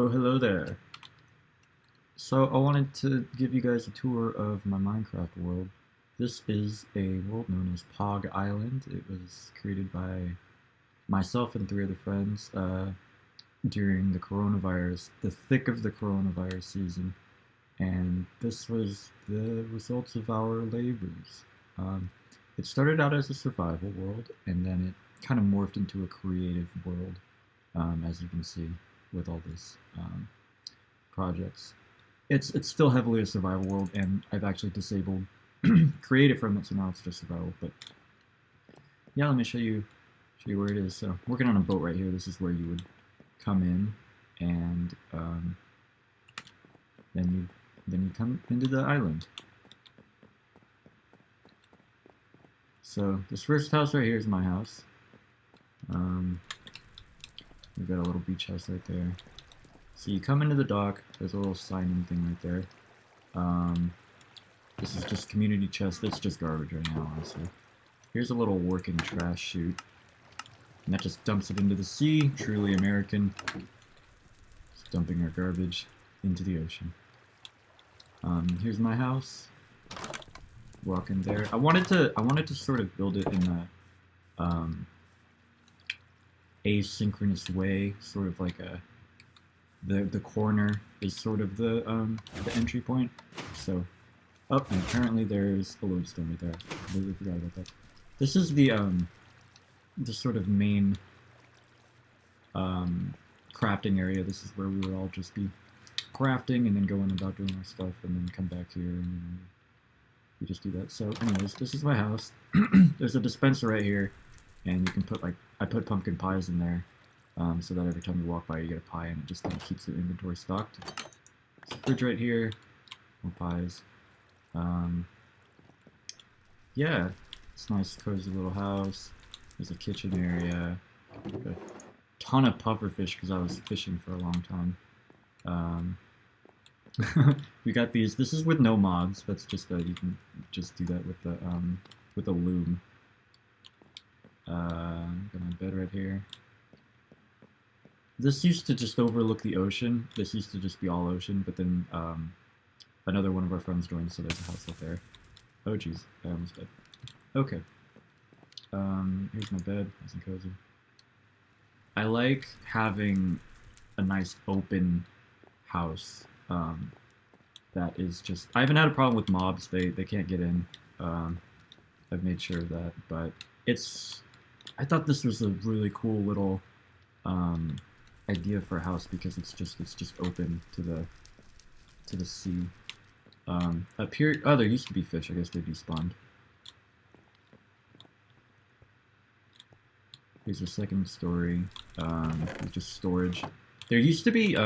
Oh, hello there. So I wanted to give you guys a tour of my Minecraft world. This is a world known as POG Island. It was created by myself and three other friends during the coronavirus, the thick of the coronavirus season. And this was the results of our labors. Um, it started out as a survival world, and then it kind of morphed into a creative world, as you can see with all these projects. It's still heavily a survival world, and I've actually disabled creative from it, so now it's just survival. But yeah, let me show you where it is. So I'm working on a boat right here. This is where you would come in, and then you come into the island. So this first house right here is my house. We've got a little beach house right there. So you come into the dock, there's a little sign-in thing right there. This is just community chest, it's just garbage right now, honestly. Here's a little working trash chute. And that just dumps it into the sea, truly American. Just dumping our garbage into the ocean. Here's my house. Walk in there. I wanted to sort of build it in a asynchronous way, sort of like the corner is sort of the entry point. So, and apparently there's a lodestone right there. I completely forgot about that. This is the sort of main crafting area. This is where we would all just be crafting and then going about doing our stuff, and then come back here and you just do that. So, anyways, this is my house. There's a dispenser right here, and you can put I put pumpkin pies in there. So that every time you walk by you get a pie, and it just kind of keeps your inventory stocked. There's a fridge right here, more pies. Yeah, it's a nice cozy little house. There's a kitchen area. A ton of pufferfish because I was fishing for a long time. We got these. This is with no mods. That's just you can just do that with the loom. Got my bed right here. This used to just overlook the ocean. This used to just be all ocean, but then another one of our friends joined, so there's a house up there. Oh jeez, I almost died. Okay. Here's my bed, nice and cozy. I like having a nice open house that is just... I haven't had a problem with mobs, they can't get in. I've made sure of that, but it's... I thought this was a really cool little idea for a house because it's just open to the sea. Up here, oh, there used to be fish. I guess they despawned. Here's a second story. Just storage. There used to be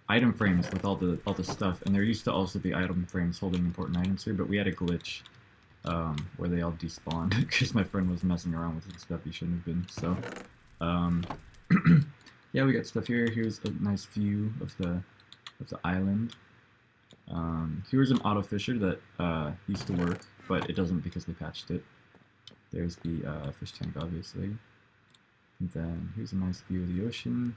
item frames with all the stuff, and there used to also be item frames holding important items here. But we had a glitch where they all despawned because my friend was messing around with some stuff he shouldn't have been. So. Yeah, we got stuff here. Here's a nice view of the island. Here's an auto fisher that used to work, but it doesn't because they patched it. There's the fish tank, obviously. And then here's a nice view of the ocean.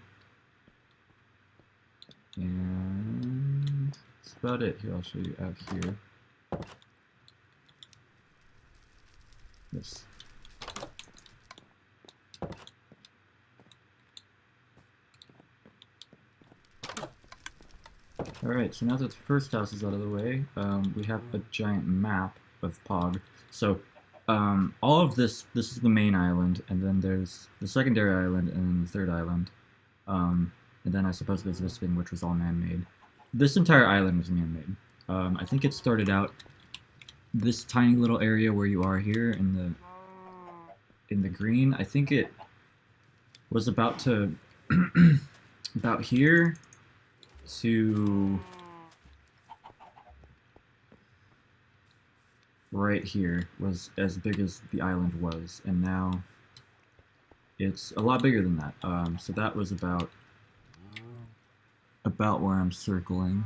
And that's about it. Here, I'll show you out here. This. Alright, so now that the first house is out of the way, we have a giant map of POG. So, all of this is the main island, and then there's the secondary island, and then the third island. And then I suppose there's this thing, which was all man-made. This entire island was man-made. I think it started out this tiny little area where you are here in the green. I think it was about to... about here... to right here was as big as the island was, and now it's a lot bigger than that. So that was about where I'm circling.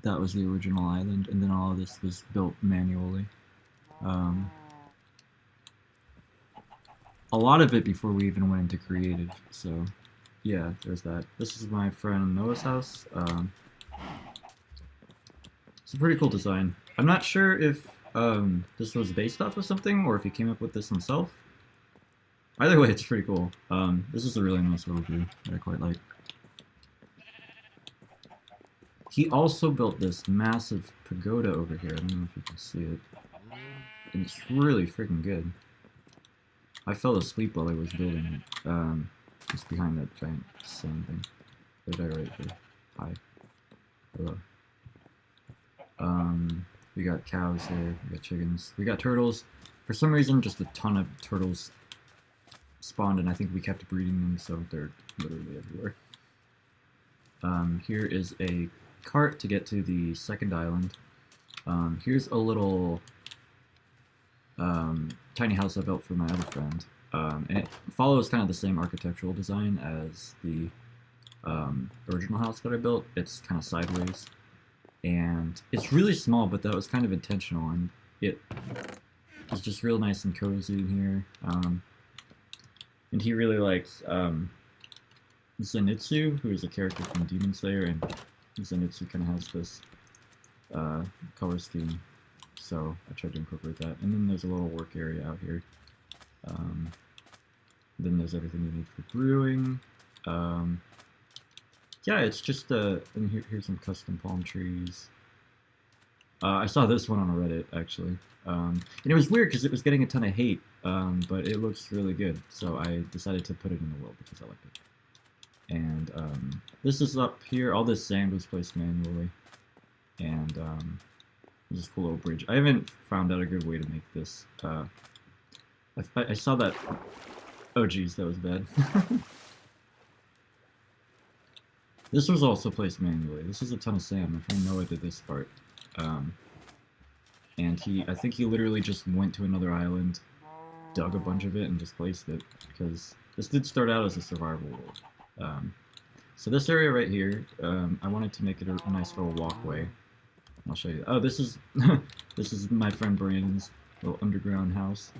That was the original island, and then all of this was built manually. A lot of it before we even went into creative, so yeah, there's that. This is my friend Noah's house. It's a pretty cool design. I'm not sure if this was based off of something or if he came up with this himself. Either way, it's pretty cool. This is a really nice little view that I quite like. He also built this massive pagoda over here. I don't know if you can see it. And it's really freaking good. I fell asleep while I was building it. Just behind that giant sand thing. Right there, right here. Hi. Hello. We got cows here, we got chickens, we got turtles. For some reason, just a ton of turtles spawned, and I think we kept breeding them, so they're literally everywhere. Here is a cart to get to the second island. Here's a little tiny house I built for my other friend, and it follows kind of the same architectural design as the original house that I built. It's kind of sideways. And it's really small, but that was kind of intentional, and it was just real nice and cozy in here. And he really likes Zenitsu, who is a character from Demon Slayer, and Zenitsu kind of has this color scheme, so I tried to incorporate that. And then there's a little work area out here. Then there's everything you need for brewing. Yeah, it's just and here's some custom palm trees. I saw this one on Reddit actually, and it was weird because it was getting a ton of hate, but it looks really good, so I decided to put it in the world because I liked it. And this is up here. All this sand was placed manually, and this is a cool little bridge. I haven't found out a good way to make this. I saw that. Oh geez, that was bad. This was also placed manually. This is a ton of sand. My friend Noah did this part. And I think he literally just went to another island, dug a bunch of it, and just placed it, because this did start out as a survival world. So this area right here, I wanted to make it a nice little walkway. I'll show you. Oh, this is this is my friend Brandon's little underground house.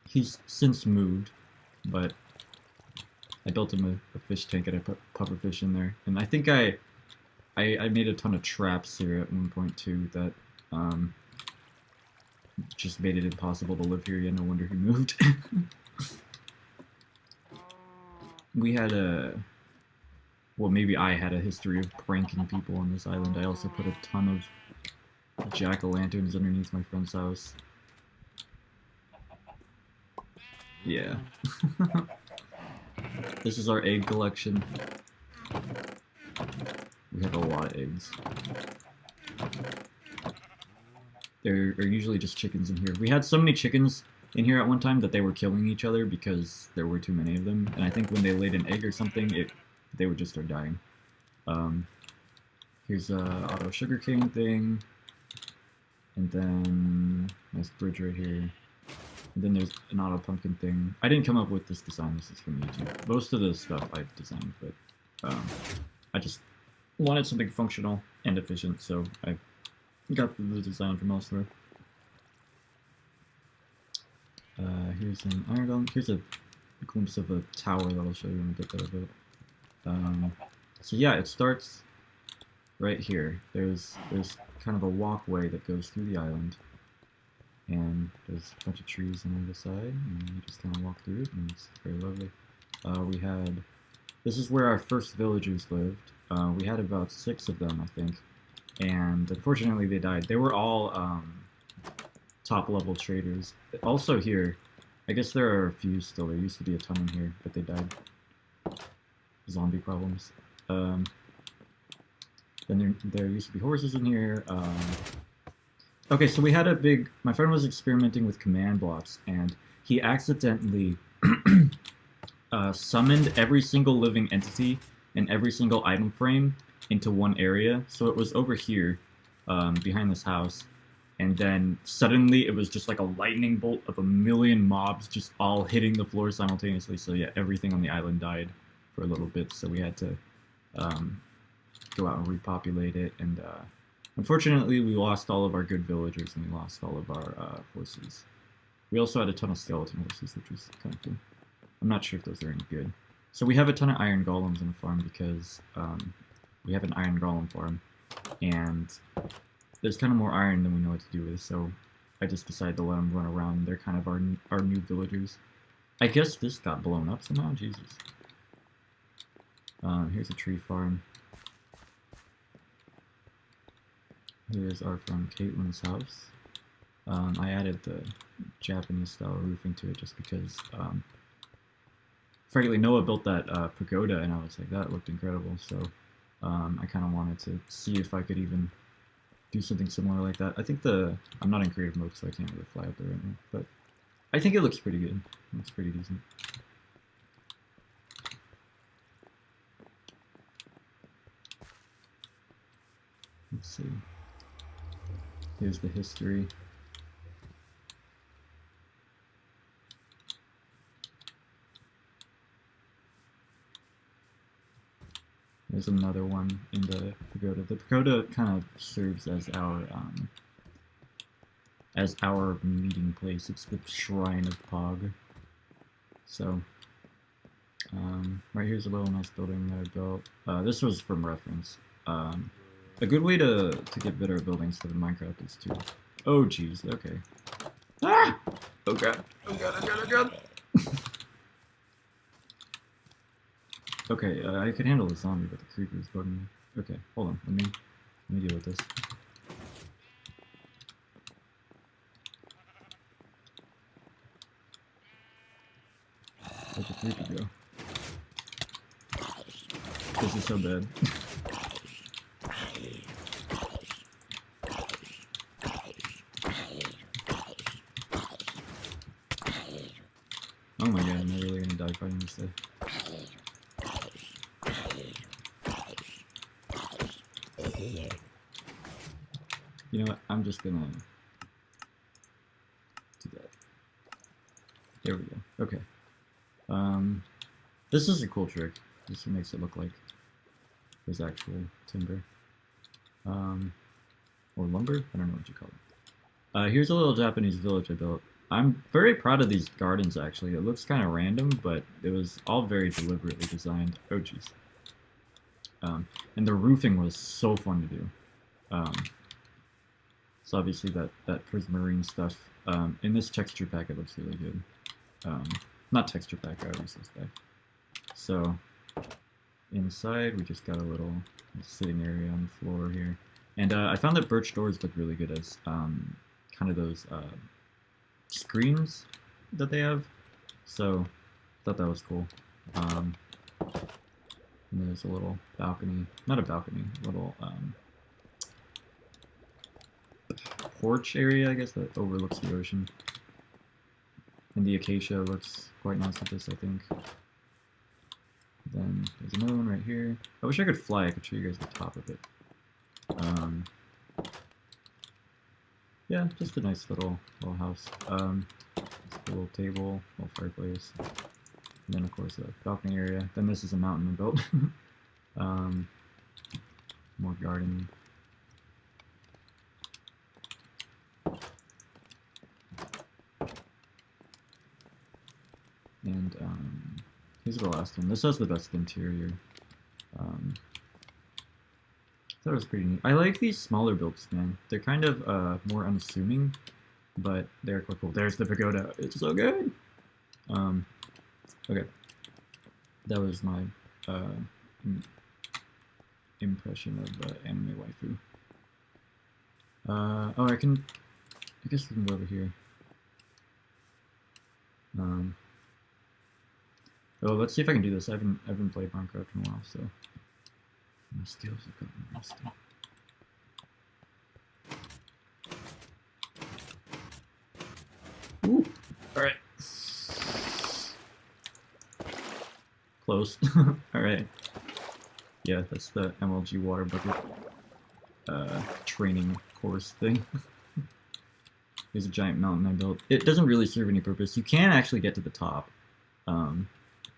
He's since moved, but I built him a fish tank and I put pufferfish in there. And I think I made a ton of traps here at one point too that just made it impossible to live here. Yeah, no wonder he moved. We had well, maybe I had a history of pranking people on this island. I also put a ton of jack-o'-lanterns underneath my friend's house. Yeah. This is our egg collection. We have a lot of eggs. There are usually just chickens in here. We had so many chickens in here at one time that they were killing each other because there were too many of them. And I think when they laid an egg or something, they would just start dying. Here's a auto sugarcane thing. And then nice bridge right here. And then there's an auto pumpkin thing. I didn't come up with this design, this is from YouTube. Most of the stuff I've designed, but I just wanted something functional and efficient, so I got the design from elsewhere. Here's an iron golem. Here's a glimpse of a tower that I'll show you in a bit. So yeah, it starts right here. There's kind of a walkway that goes through the island. And there's a bunch of trees on either side, and you just kind of walk through it, and it's very lovely. This is where our first villagers lived. We had about 6 of them, I think, and unfortunately they died. They were all top-level traders. Also here, I guess there are a few still. There used to be a ton in here, but they died. Zombie problems. Then there used to be horses in here. Okay, so we had my friend was experimenting with command blocks, and he accidentally summoned every single living entity and every single item frame into one area. So it was over here, behind this house, and then suddenly it was just like a lightning bolt of a million mobs just all hitting the floor simultaneously. So yeah, everything on the island died for a little bit, so we had to go out and repopulate it, and unfortunately, we lost all of our good villagers, and we lost all of our horses. We also had a ton of skeleton horses, which was kind of cool. I'm not sure if those are any good. So we have a ton of iron golems on the farm because we have an iron golem farm, and there's kind of more iron than we know what to do with. So I just decided to let them run around. They're kind of our new villagers. I guess this got blown up somehow. Jesus. Here's a tree farm. Here's our friend Caitlin's house. I added the Japanese style roofing to it just because, frankly, Noah built that pagoda, and I was like, that looked incredible. So I kind of wanted to see if I could even do something similar like that. I think I'm not in creative mode, so I can't really fly up there right now, but I think it looks pretty good. It looks pretty decent. Let's see. Here's the history. There's another one in the pagoda. The pagoda kind of serves as our meeting place. It's the shrine of Pog. So, right here's a little nice building that I built. This was from reference. A good way to get better buildings for the Minecraft is to... Oh, jeez, okay. Ah! Oh god, oh god, oh god, oh god! Okay, I could handle the zombie, but the creeper is bugging me. Okay, hold on, let me deal with this. Where'd the creeper go? This is so bad. Oh my god, am I really gonna die fighting this thing? You know what, I'm just gonna do that. There we go, okay. This is a cool trick. This makes it look like there's actual timber. Or lumber? I don't know what you call it. Here's a little Japanese village I built. I'm very proud of these gardens, actually. It looks kind of random, but it was all very deliberately designed. Oh, jeez. And the roofing was so fun to do. So obviously that prismarine stuff. In this texture pack, it looks really good. Not texture pack, resource pack. So inside, we just got a little sitting area on the floor here. And I found that birch doors look really good as kind of those screens that they have. So I thought that was cool. And there's a little balcony, not a balcony, little porch area, I guess, that overlooks the ocean. And the acacia looks quite nice with this, I think. Then there's another one right here. I wish I could fly. I could show you guys the top of it. Yeah, just a nice little house. A little table, little fireplace, and then of course a balcony area. Then this is a mountain I built. More garden. And here's the last one. This has the best interior. That was pretty neat. I like these smaller builds, man. They're kind of more unassuming, but they're quite cool. There's the pagoda. It's so good. Okay. That was my impression of anime waifu. Oh, I guess we can go over here. Oh, let's see if I can do this. I haven't played Minecraft in a while, so my skills have gotten rusty. Ooh, all right. Close. All right. Yeah, that's the MLG water bucket training course thing. There's a giant mountain I built. It doesn't really serve any purpose. You can actually get to the top.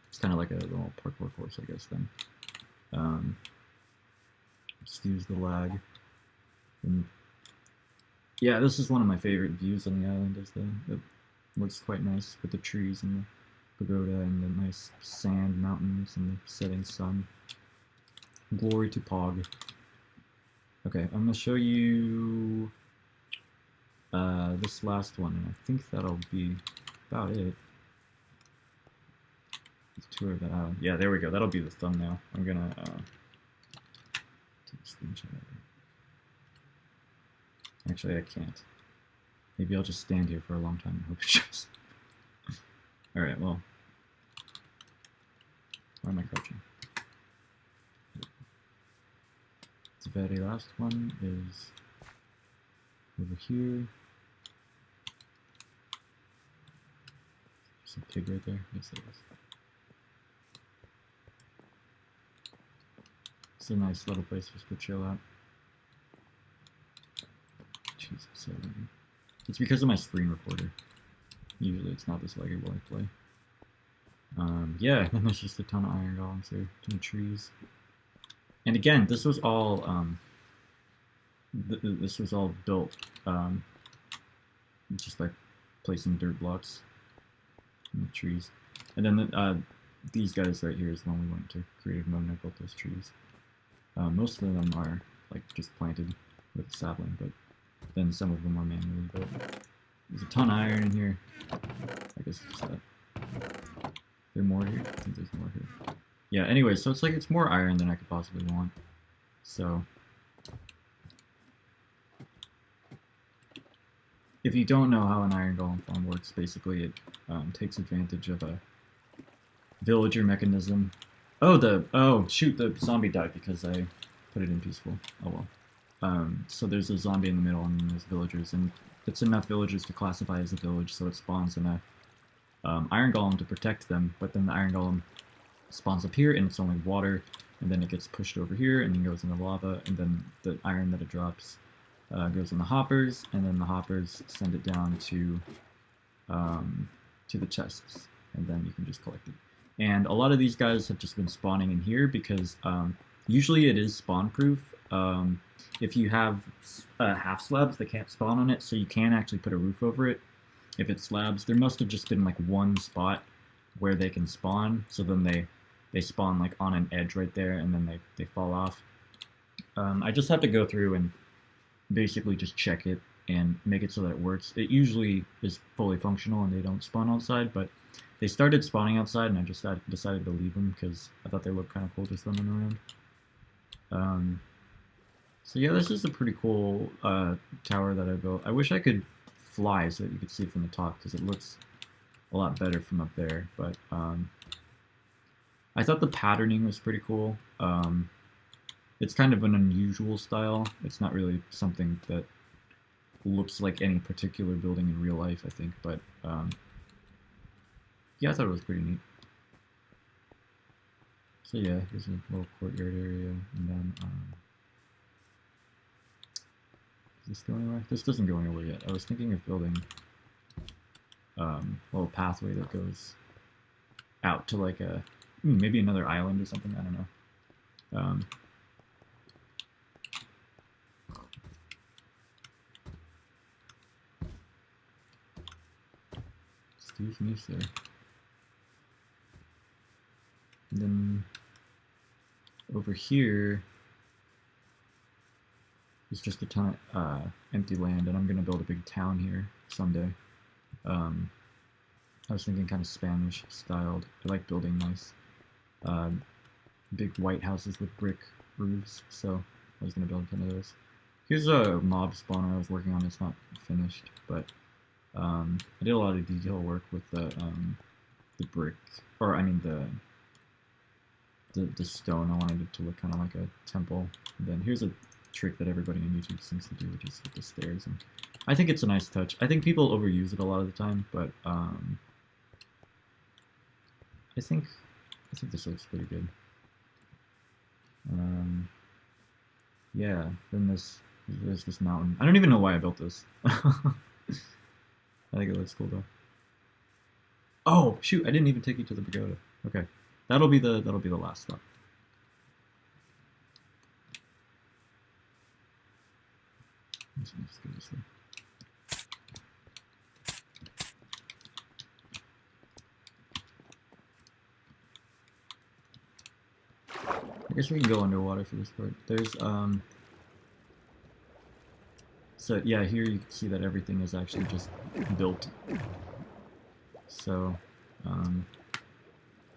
It's kind of like a little parkour course, I guess, then. Excuse the lag. And yeah, this is one of my favorite views on the island. It looks quite nice with the trees and the pagoda and the nice sand mountains and the setting sun. Glory to POG. Okay, I'm gonna show you this last one, and I think that'll be about it. Tour of the island. Yeah, there we go. That'll be the thumbnail. I'm gonna take a screenshot of it. Actually, I can't. Maybe I'll just stand here for a long time and hope it shows. Alright, well. Why am I crouching? The very last one is over here. There's a pig right there. Yes, there is. It's a nice little place just to chill out. Jeez, it's so laggy. It's because of my screen recorder. Usually it's not this laggy while I play. Yeah, then there's just a ton of iron golems there, a ton of trees. And again, this was all built just by placing dirt blocks in the trees. And then these guys right here is when we went to creative mode and I built those trees. Most of them are like just planted with a sapling, but then some of them are manually built. There's a ton of iron in here. I guess it's that. There more here? I think there's more here. Yeah, anyway, so it's like it's more iron than I could possibly want. So if you don't know how an iron golem farm works, basically it takes advantage of a villager mechanism. Oh shoot, the zombie died because I put it in peaceful. Oh well. So there's a zombie in the middle and then there's villagers, and it's enough villagers to classify as a village, so it spawns enough iron golem to protect them, but then the iron golem spawns up here and it's only water, and then it gets pushed over here and then goes in the lava, and then the iron that it drops goes in the hoppers, and then the hoppers send it down to the chests, and then you can just collect it. And a lot of these guys have just been spawning in here because usually it is spawn proof. If you have half slabs, they can't spawn on it, so you can actually put a roof over it. If it's slabs, there must have just been like one spot where they can spawn, so then they spawn like on an edge right there, and then they fall off. I just have to go through and basically just check it and make it so that it works. It usually is fully functional and they don't spawn outside, but they started spawning outside and I just decided to leave them because I thought they looked kind of cool just running around. So yeah, this is a pretty cool tower that I built. I wish I could fly so that you could see it from the top because it looks a lot better from up there, but I thought the patterning was pretty cool. It's kind of an unusual style. It's not really something that looks like any particular building in real life, I think, but yeah, I thought it was pretty neat. So yeah, here's a little courtyard area, and then does this go anywhere? This doesn't go anywhere yet. I was thinking of building a little pathway that goes out to like a maybe another island or something. I don't know. Excuse me, sir. And then over here is just a ton of empty land, and I'm gonna build a big town here someday. I was thinking kind of Spanish styled. I like building nice big white houses with brick roofs, so I was gonna build a ton of those. Here's a mob spawner I was working on. It's not finished, but I did a lot of detail work with the brick, or I mean the stone. I wanted it to look kind of like a temple. And then here's a trick that everybody on YouTube seems to do, which is with the stairs. And I think it's a nice touch. I think people overuse it a lot of the time, but I think this looks pretty good. Yeah. Then there's this mountain. I don't even know why I built this. I think it looks cool though. Oh shoot! I didn't even take you to the pagoda. Okay, that'll be the last stop. Let's just go this way. guess we can go underwater for this part. There's so yeah, here you can see that everything is actually just built. So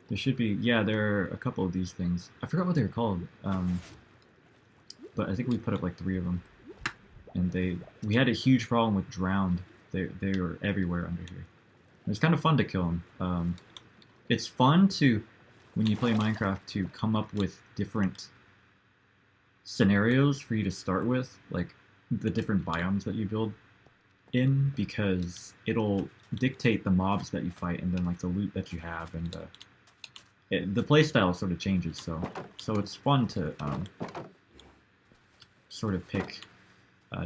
there should be, yeah, there are a couple of these things. I forgot what they were called, but I think we put up like 3 of them, and we had a huge problem with drowned. They were everywhere under here. It was kind of fun to kill them. It's fun to, when you play Minecraft, to come up with different scenarios for you to start with, like the different biomes that you build in, because it'll dictate the mobs that you fight and then like the loot that you have, and the playstyle sort of changes. So it's fun to sort of pick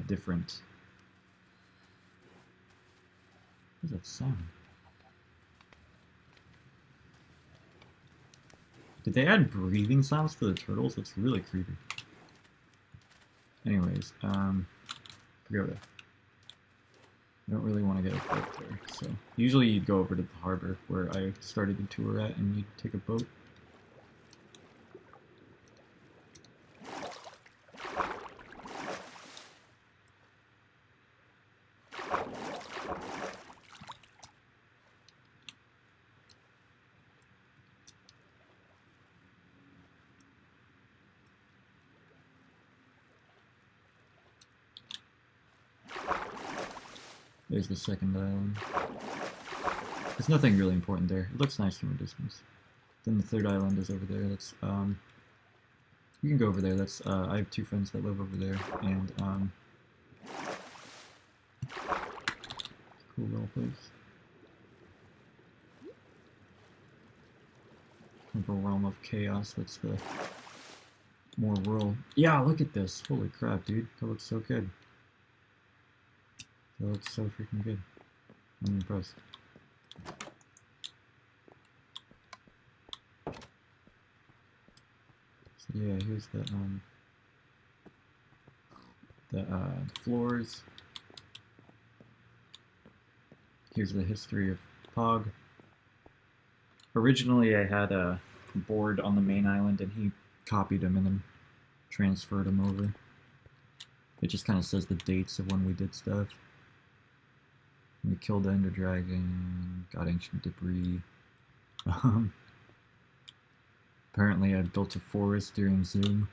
different. What is that sound? Did they add breathing sounds for the turtles? That's really creepy. Anyways, forget it. I don't really want to get a boat there, so usually you'd go over to the harbor where I started the tour at, and you'd take a boat. There's the second island. There's nothing really important there. It looks nice from a distance. Then the third island is over there. That's you can go over there. That's I have 2 friends that live over there, and cool little place. Kind of a realm of chaos. That's the more rural. Yeah, look at this. Holy crap, dude. That looks so good. That looks so freaking good. I'm impressed. So yeah, here's the floors. Here's the history of POG. Originally I had a board on the main island, and he copied them and then transferred them over. It just kind of says the dates of when we did stuff. We killed the Ender Dragon, got ancient debris. Apparently I built a forest during Zoom.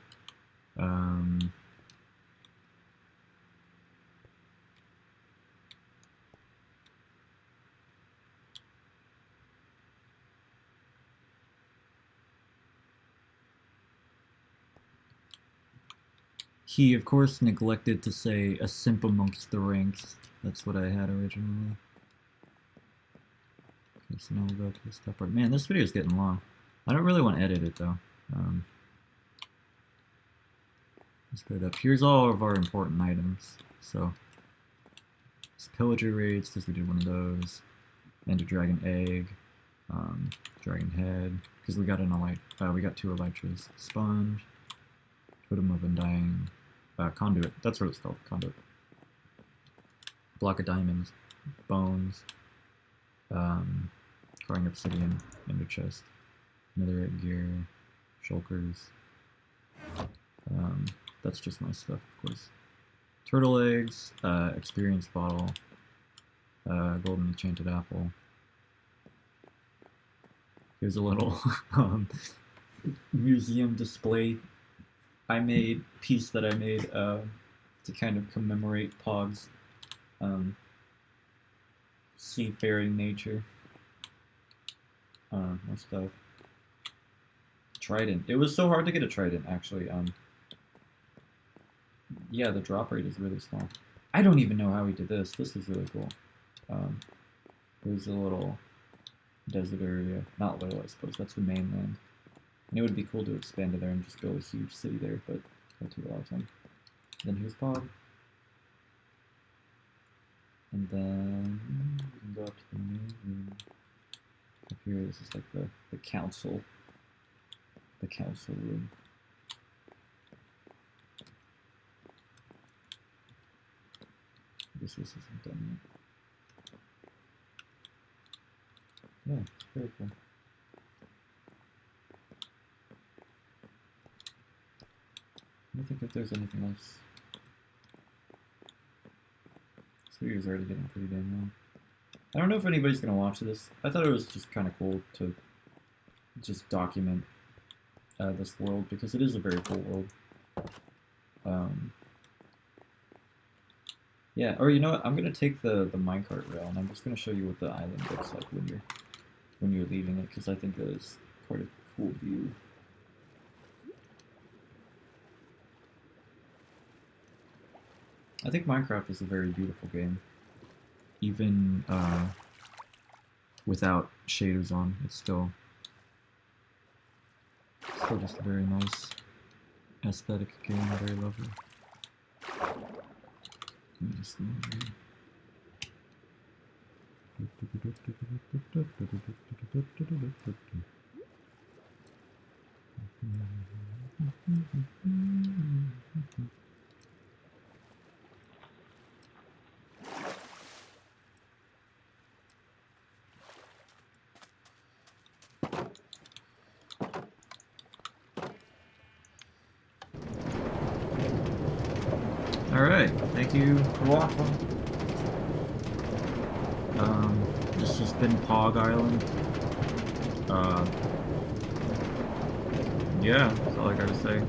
He, of course, neglected to say a simp amongst the ranks. That's what I had originally. Okay, so now we'll go to this top part. Man, this video is getting long. I don't really want to edit it, though. Let's put it up. Here's all of our important items. So, it's pillager raids, because we did one of those. Ender Dragon egg. Dragon head, because we got we got 2 elytras. Sponge. Totem of Undying. Conduit. That's what it's called. Conduit. Block of diamonds. Bones. Crying obsidian. Ender chest. Netherite gear. Shulkers. That's just my stuff, of course. Turtle eggs. Experience bottle. Golden enchanted apple. Here's a little museum display piece that I made to kind of commemorate POG's seafaring nature. More stuff. Trident. It was so hard to get a trident, actually. Yeah, the drop rate is really small. I don't even know how we did this. This is really cool. There's a little desert area. Not little, I suppose. That's the mainland. And it would be cool to expand to there and just build a huge city there, but that'll take a lot of time. Then here's POG. And then we can go up to the main room. Up here, this is like the council. The council room. I guess this isn't done yet. Yeah, it's very cool. me think if there's anything else. This video's already getting pretty damn long. I don't know if anybody's gonna watch this. I thought it was just kind of cool to just document this world, because it is a very cool world. Yeah, or you know what? I'm gonna take the minecart rail, and I'm just gonna show you what the island looks like when you're leaving it, because I think that is quite a cool view. I think Minecraft is a very beautiful game, even without shaders on. It's still just a very nice aesthetic game, very lovely. Let me just Alright, thank you for watching. This has been POG Island. Yeah, that's all I gotta say.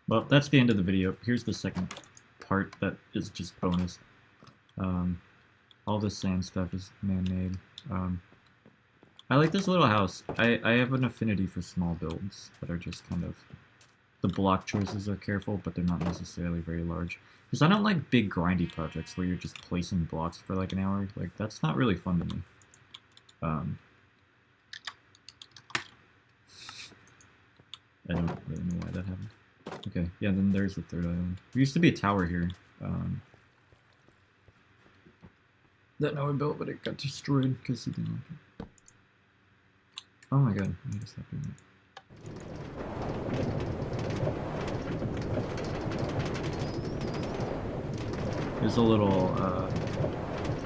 Well, that's the end of the video. Here's the second part that is just bonus. All this sand stuff is man-made. I like this little house. I have an affinity for small builds that are just kind of... The block choices are careful, but they're not necessarily very large. Because I don't like big grindy projects where you're just placing blocks for like an hour. Like, that's not really fun to me. I don't really know why that happened. Okay, yeah, then there's the third island. There used to be a tower here. That Noah built, but it got destroyed because he didn't like it. Oh my god, I need to stop doing that. There's a little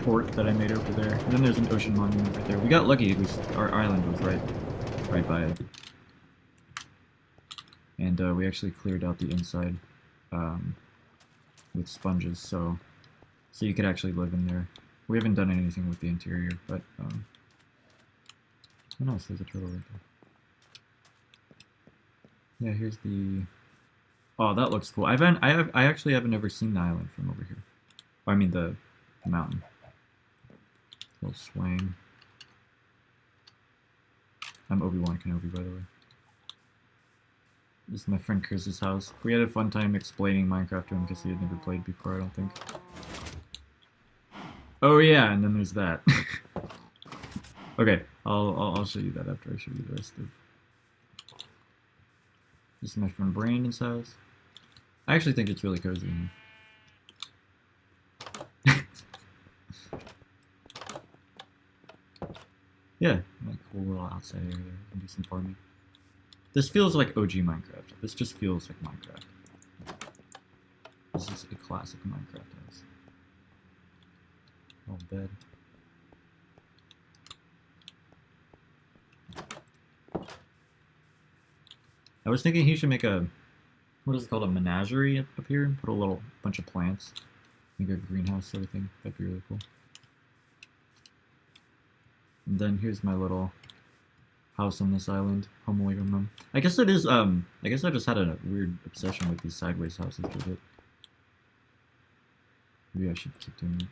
port that I made over there. And then there's an ocean monument right there. We got lucky, our island was right by it. And we actually cleared out the inside with sponges, so you could actually live in there. We haven't done anything with the interior, but oh nice, there's a turtle right there. Yeah, here's the... Oh, that looks cool. I actually haven't ever seen the island from over here. I mean the mountain. Little swing. I'm Obi-Wan Kenobi, by the way. This is my friend Chris's house. We had a fun time explaining Minecraft to him because he had never played before, I don't think. Oh yeah, and then there's that. Okay, I'll show you that after I show you the rest of... This is my friend Brandon's house. I actually think it's really cozy in here. Yeah, like a cool little outside area there. You can do some farming. This feels like OG Minecraft. This just feels like Minecraft. This is a classic Minecraft house. All bed. I was thinking he should make a, what is it called, a menagerie up here, and put a little bunch of plants. Make a greenhouse sort of thing. That'd be really cool. And then here's my little house on this island, home away from home. I guess it is, I guess I just had a weird obsession with these sideways houses with it. Maybe I should keep doing it.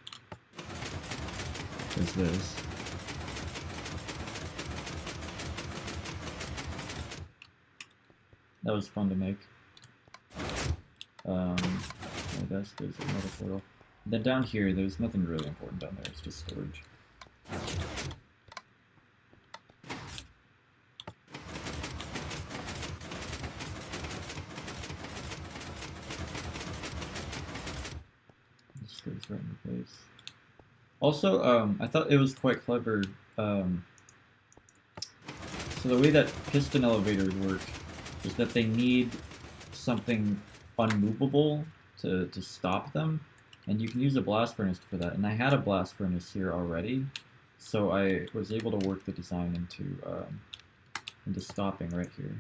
There's this. That was fun to make. I guess there's another portal. Then down here, there's nothing really important down there, it's just storage. Right in the place. Also, I thought it was quite clever So the way that piston elevators work is that they need something unmovable to stop them, and you can use a blast furnace for that. And I had a blast furnace here already, so I was able to work the design into stopping right here.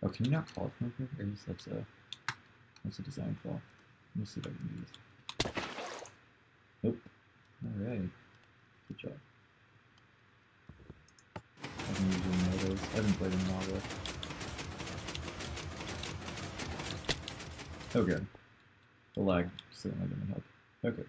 Oh, can you not call it from here? I guess that's a design flaw. Let me see if I can do this. Nope. All right. Good job. I can usually know those. I haven't played in a while though. Okay. The lag certainly didn't help. Okay.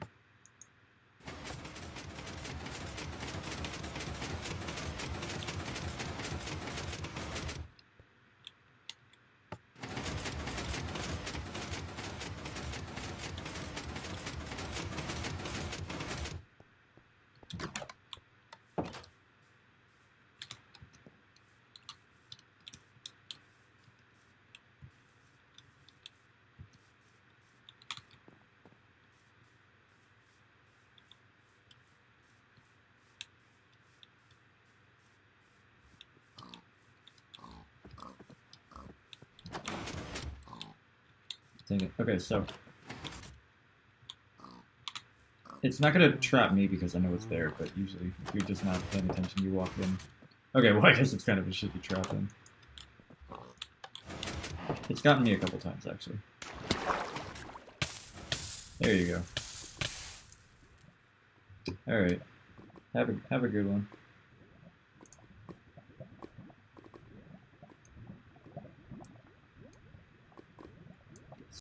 Okay, so it's not gonna trap me because I know it's there, but usually if you're just not paying attention, you walk in. Okay, well I guess it's kind of a shitty trap then. It's gotten me a couple times actually. There you go. Alright. Have a good one.